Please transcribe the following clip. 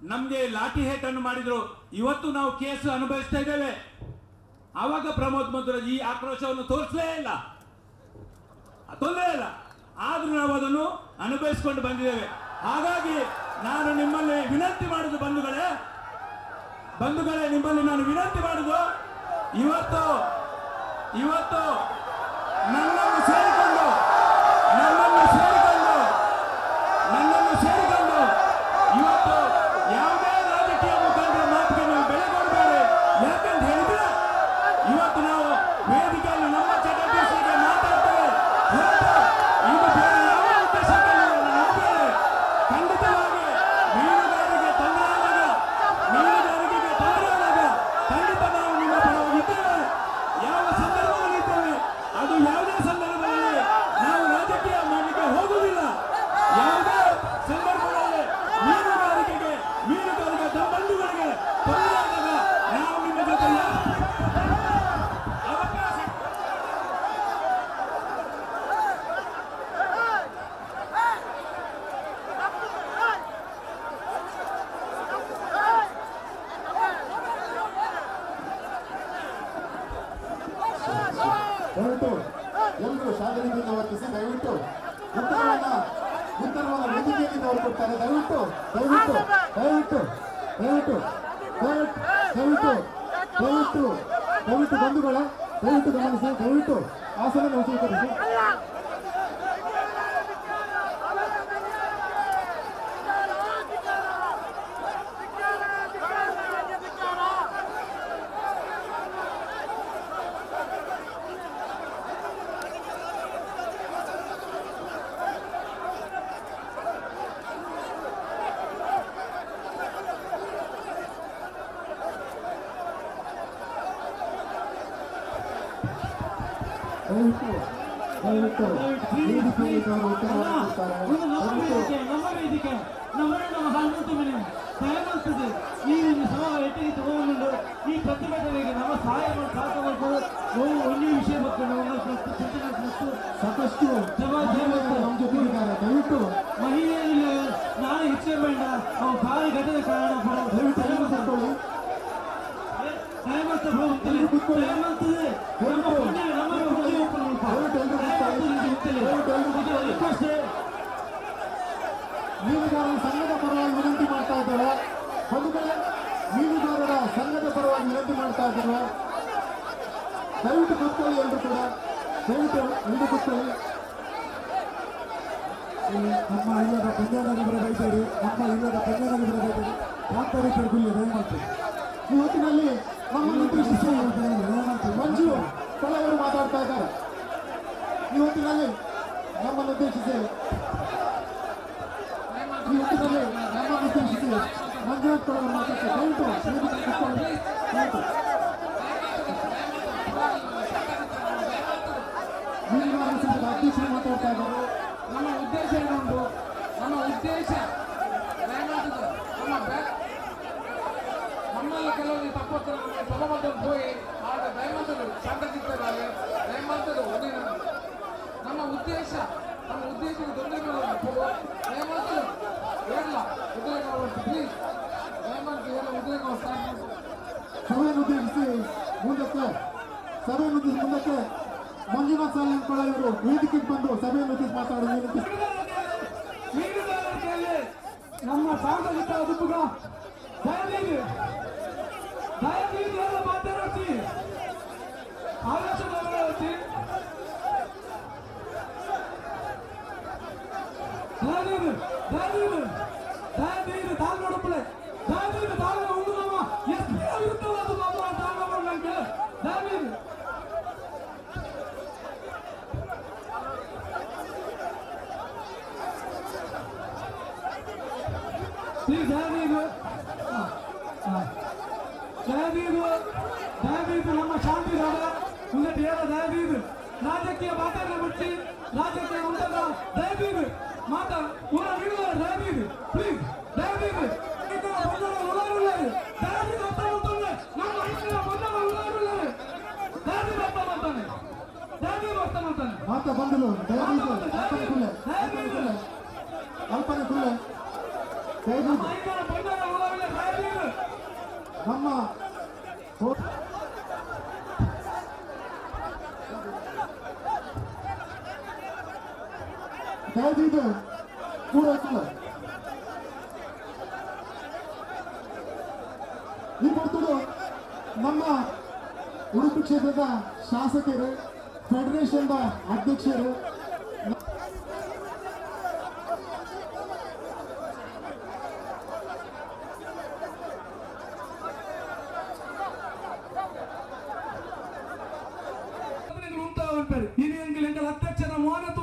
ನಮಗೆ ಲಾಠಿ ಹೇಟನ್ನು ಮಾಡಿದ್ರು. ಇವತ್ತು ನಾವು ಕೇಸು ಅನುಭವಿಸ್ತಾ ಇದ್ದೇವೆ. ಆವಾಗ ಪ್ರಮೋದ್ ಮಧ್ವರಾಜ್ ಈ ಆಕ್ರೋಶವನ್ನು ತೋರಿಸಲೇ ಇಲ್ಲ, ತೊಂದರೆ ಇಲ್ಲ. ಆದ್ರೂ ನಾವು ಅದನ್ನು ಅನುಭವಿಸಿಕೊಂಡು ಬಂದಿದ್ದೇವೆ. ಹಾಗಾಗಿ ನಾನು ನಿಮ್ಮಲ್ಲಿ ವಿನಂತಿ ಮಾಡುದು ಬಂಧುಗಳೇ, ನಿಮ್ಮಲ್ಲಿ ನಾನು ವಿನಂತಿ ಮಾಡುದು, ಇವತ್ತು ನನ್ನನ್ನು ಸೇರಿಕೊಂಡು ಇವತ್ತು ಯಾವುದೇ ರಾಜಕೀಯ ಮುಖಂಡರ ಮಾತಿಗೆ ನೀವು ಬೆಲೆ ಕೊಡಬೇಡಿ. ಯಾಕಂತ ಹೇಳಿದ್ರೆ ಇವತ್ತು ನಾವು ವೇದಿಕೆಯಲ್ಲಿ ನಮ್ಮ ಚಟುವಟಿಕೆಗೆ ಮಾತಾಡ್ತೇವೆ. ಇದು ಬೇರೆ ಯಾವ ಉದ್ದೇಶಕ್ಕಾಗಿ ನೋಡಬೇಡಿ. ಖಂಡಿತವಾಗಿ ಮೀನುಗಾರಿಕೆಗೆ ತೊಂದರೆ ಆದಾಗ ಖಂಡಿತ ನಾವು ನಿಮ್ಮ ಪರವಾಗಿದ್ದೇವೆ. ಯಾವ ಸಂದರ್ಭದಲ್ಲಿ ಇದ್ದೇವೆ, ಅದು ಯಾವುದೇ ಸಂದರ್ಭದಲ್ಲಿ ನಾವು ರಾಜಕೀಯ ಮಾಡಲಿಕ್ಕೆ ಹೋಗುವುದಿಲ್ಲ. ಯಾವುದೇ ಸಂದರ್ಭದಲ್ಲಿ ಮೀನುಗಾರಿಕೆ ಬಂಧುಗಳಿಗೆ ತೊಂದರೆ ಆದಾಗ ನಾವು ನಿಮ್ಮ ಜೊತೆ ಅವಕಾಶ ಎಲ್ಲರೂ ಶಾಂತಿಯಿಂದ ವರ್ತಿಸಿ ದಯವಿಟ್ಟು ಉತ್ತರವನ್ನು ವೇದಿಕೆಯಿಂದ ಅವರು ಕೊಡ್ತಾರೆ. ದಯವಿಟ್ಟು ಬಂಧುಗಳ ದಯವಿಟ್ಟು ಗಮನಿಸಿ, ದಯವಿಟ್ಟು ಆಸನ ಸ್ವೀಕರಿಸಿ. ಈ ಸಭಾ ಎಟ್ಟಿಗೆ ತಗೊಂಡು ಈ ಪ್ರತಿಭಟನೆಗೆ ನಮ್ಮ ಸಹಾಯಗಳು ಸಾಕಬೇಕು. ಒಂದು ವಿಷಯ ಮತ್ತು ಸಾಕಷ್ಟು ನಮ್ಮ ಜೊತೆ ಇದ್ದಾರೆ. ದಯವಿಟ್ಟು ಮಹಿಳೆಯರಲ್ಲಿ ನಾನು ಹೆಚ್ಚೆ ಬೇಡ, ನಾವು ಭಾರಿ ಘಟನೆ ಕಾರಣ ದಯವಿಟ್ಟು ಮೀನುಗಾರರ ಸಂಘದ ಪರವಾಗಿ ವಿನಂತಿ ಮಾಡ್ತಾ ಇದ್ದೇವೆ. ಬಂಧುಗಳೇ, ಮೀನುಗಾರರ ಸಂಘದ ಪರವಾಗಿ ವಿನಂತಿ ಮಾಡ್ತಾ ಇದ್ದೇವೆ. ದಯವಿಟ್ಟು ಕೂತ್ಕೊಳ್ಳಿ, ಎಲ್ಲರೂ ಕೂಡ ದಯವಿಟ್ಟು ಎಲ್ಲರೂ ಕೂತ್ಕೊಳ್ಳಿ. ನಮ್ಮ ಇಲ್ಲದ ಪಂಜಾನಗರ ಬೈತಾರೆ, ಕಾಂತರೇಶ್ವರಗುಳ್ಳಿ ದಯಮಾಡ್ತು. ಇವತ್ತಿನಲ್ಲಿ ನಮ್ಮನ್ನು ಉದ್ದೇಶಿಸಿ ಮಂಜು ಕೆಲವರು ಮಾತಾಡ್ತಾ ಇದ್ದಾರೆ. ಇವತ್ತಿನಲ್ಲಿ ನಮ್ಮನ್ನು ಉದ್ದೇಶಿಸಿ ಮಂಜುನಾಥ್ ಕೊಡವರು ಮಾತಾಡ್ತಾರೆ. ದಯವಿಟ್ಟು ಮೀನುಗಾರರ ಸಂಘದ ಅಧ್ಯಕ್ಷರು ಮಾತಾಡ್ತಾ ಇದ್ದಾರೆ. ನಮ್ಮ ಉದ್ದೇಶ ಏನುಂಟು, ನಮ್ಮ ಉದ್ದೇಶ ನಮ್ಮಲ್ಲಿ ಕೆಲವರಿಗೆ ತಪ್ಪತ್ತು ಸಭಾಬದ್ಧ ಹೋಗಿ ಆಗ ದಯಮಂತರು ಶಾಂತಚಿತ್ತರಾಗಿ ದಯಮಂತರು ನಮ್ಮ ಉದ್ದೇಶಕ್ಕೆ ತೊಂದರೆ ದಯಮಂತರು ಹೇಳಲ್ಲ ಉದ್ರೇಕ ಪ್ಲೀಸ್ ದಯಮಂತ ಹೇಳ ಉದ್ರೇಕ ಸಭೆಯನ್ನು ಉದ್ದೇಶಿಸಿ ಮುಂದಕ್ಕೆ ಮಂಜುನಾಥ್ ಸಾಲಿಂಕೊಳ್ಳ ಇವರು ವೇದಿಕೆಗೆ ಬಂದು ಸಭೆಯನ್ನು ಉದ್ದೇಶಿಸಿ ಮಾತಾಡೋದು. ಮೀನುಗಾರಿಕೆಯಲ್ಲಿ ನಮ್ಮ ಸಾಂಸ್ಕೃತಿಕ ಅದುಪುಗ ದಯವಿಟ್ಟು ಎಲ್ಲ ಮಾತಾಡ್ತಿ ಆಲೋಚನೆ ದಯವಿಟ್ಟು ತಾಲ್ ನೋಡಪ್ಪಳೆ ದಯವಿಟ್ಟು ತಾಲ್ ಒಂದು ನಮ್ಮ ಎಷ್ಟು ಇರುತ್ತಲ್ಲ ಅದು ನಮ್ಮ ತಾಲ್ ನಂಗೆ ದಯವಿಟ್ಟು ಪ್ಲೀಸ್ ದಯವಿಟ್ಟು ನಮ್ಮ ಶಾಂತಿ ಮುಂದೆ ದಯವಿಟ್ಟು ರಾಜಕೀಯ ಮಾತಾಡ ಬಿಟ್ಟು ರಾಜಕೀಯ ಉಂಟಾಗ ದಯವಿಟ್ಟು ಮಾತಾಡ ದಯವಿಟ್ಟು ಪ್ಲೀಸ್ ದಯವಿಟ್ಟು ಮಾತಾ ಬಂದಲು ಅಲ್ಪನೆ ಕುಳ್ಳೆ ನಮ್ಮ ದಯವಿಟ್ಟು ಪೂರೈಸಲ್ಲ ಈ ಕೊಡ್ತುಡು ನಮ್ಮ ಉಡುಪಿ ಕ್ಷೇತ್ರದ ಶಾಸಕರು ಫೆಡರೇಷನ್ ಅಧ್ಯಕ್ಷರು ini yang aಧ್ಯಕ್ಷರ ಮೌನ